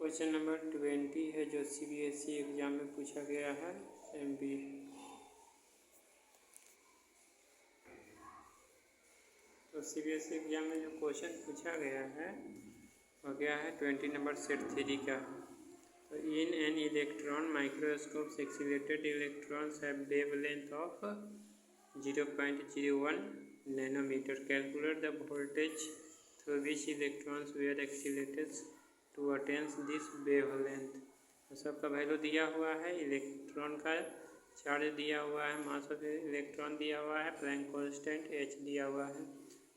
Question number 20 है जो CBSE exam में पूछा गया है MB। तो CBSE एग्जाम में जो क्वेश्चन पूछा गया है वो क्या है 20 नंबर सेट 3 का। तो in an electron microscope accelerated electrons have wavelength of 0.01 nanometre. Calculate the voltage through which electrons were accelerated to attain this wavelength. तो सबका वैल्यू दिया हुआ है, इलेक्ट्रॉन का चार्ज दिया हुआ है, मास ऑफ इलेक्ट्रॉन दिया हुआ है, प्लैंक कांस्टेंट h दिया हुआ है।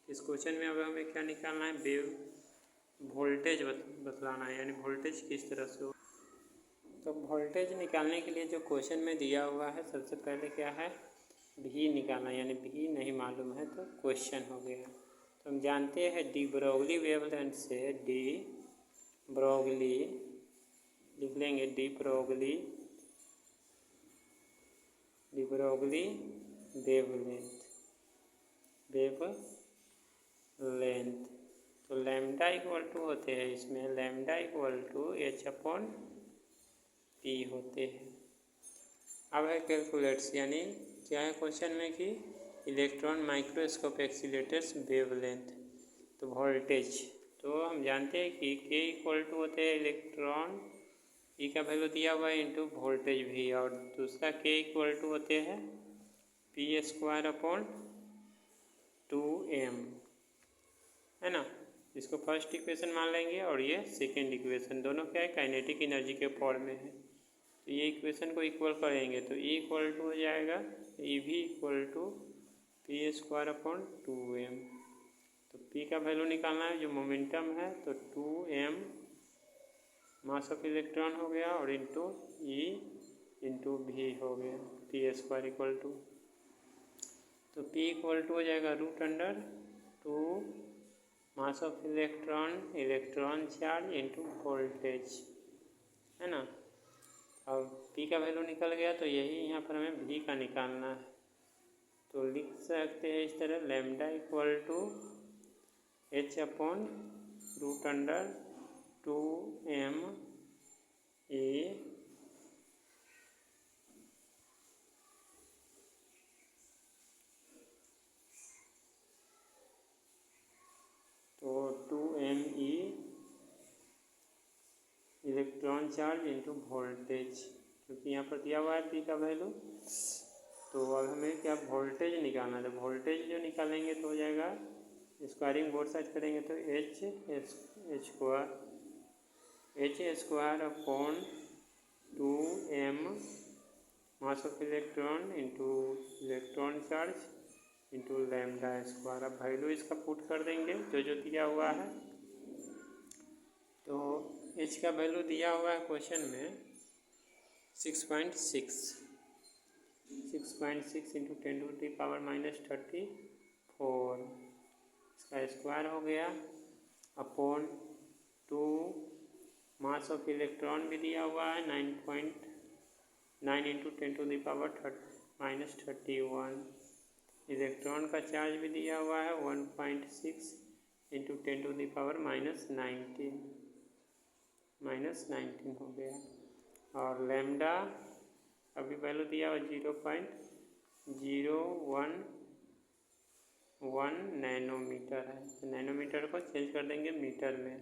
इस क्वेश्चन में अब हमें क्या निकालना है, वेव वोल्टेज बतलाना है, यानी वोल्टेज किस तरह से हो। तो वोल्टेज निकालने के लिए जो क्वेश्चन में दिया हुआ है सबसे पहले क्या है, भी निकालना, यानी भी नहीं मालूम है तो क्वेश्चन हो गया। तो हम जानते हैं डी ब्रोगली वेवलेंथ से डी ब्रोगली लिख लेंगे, डी ब्रोगली वेवलेंथ। तो लैम्डा इक्वल टू होते हैं, इसमें लैम्डा इक्वल टू h/p होते हैं। अब है कैलकुलेट्स, यानी क्या है क्वेश्चन में कि इलेक्ट्रॉन माइक्रोस्कोप एक्सीलरेटेड वेवलेंथ। तो वोल्टेज तो हम जानते हैं कि K इक्वल टू होते हैं इलेक्ट्रॉन E का वैल्यू दिया हुआ है इंटू वोल्टेज भी, और दूसरा K इक्वल टू होते हैं P²/2m, है ना। इसको फर्स्ट इक्वेशन मान लेंगे और ये सेकेंड इक्वेशन, दोनों क्या है काइनेटिक एनर्जी के फॉर्म में है। तो ये इक्वेशन को इक्वल करेंगे तो E इक्वल टू हो जाएगा E भी इक्वल टू P²/2m। तो P का वैल्यू निकालना है जो मोमेंटम है, तो 2m मास ऑफ इलेक्ट्रॉन हो गया और इंटू E इंटू भी हो गया P² इक्वल टू, तो P इक्वल टू हो जाएगा √2 मास of electron charge into voltage, है ना। अब P का वैल्यू निकल गया तो यही यहाँ पर हमें V का निकालना है। तो लिख सकते हैं इस तरह, lambda equal to h/√2m E तो 2m E electron charge into voltage, क्योंकि यहाँ पर दिया हुआ है P का वैल्यू। तो अब हमें क्या वोल्टेज निकालना है, तो वोल्टेज जो निकालेंगे तो हो जाएगा, स्क्वायरिंग बोथ साइड करेंगे तो h²/2m mass of electron into electron charge into λ²। अब वैल्यू इसका पुट कर देंगे जो दिया हुआ है। तो h का वैल्यू दिया हुआ है क्वेश्चन में 6.6 इंटू 10⁻⁻34, इसका स्क्वायर हो गया अपॉन 2 मास ऑफ इलेक्ट्रॉन भी दिया हुआ है 9.9 इंटू 10⁻31, इलेक्ट्रॉन का चार्ज भी दिया हुआ है 1.6 इंटू 10⁻19 हो गया। और लैम्डा अभी वैल्यू दिया हुआ 0.011 नैनोमीटर है। तो नैनोमीटर को चेंज कर देंगे मीटर में,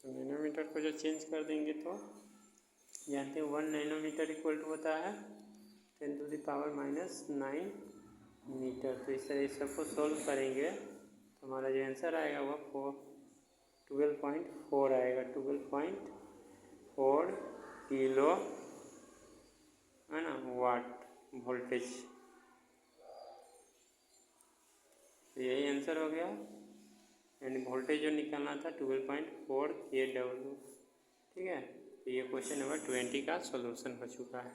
तो नैनोमीटर को जो चेंज कर देंगे तो जानते हैं 1 नैनोमीटर इक्वल टू होता है 10⁻⁹ मीटर। तो इस तरह इस सबको सॉल्व करेंगे तो हमारा जो आंसर आएगा वो 12.4 आएगा, 12.4 किलो, है ना, वाट वोल्टेज। तो यही आंसर हो गया, यानी वोल्टेज जो निकालना था 12.4 kW। ठीक है, तो ये क्वेश्चन नंबर 20 का सॉल्यूशन हो चुका है।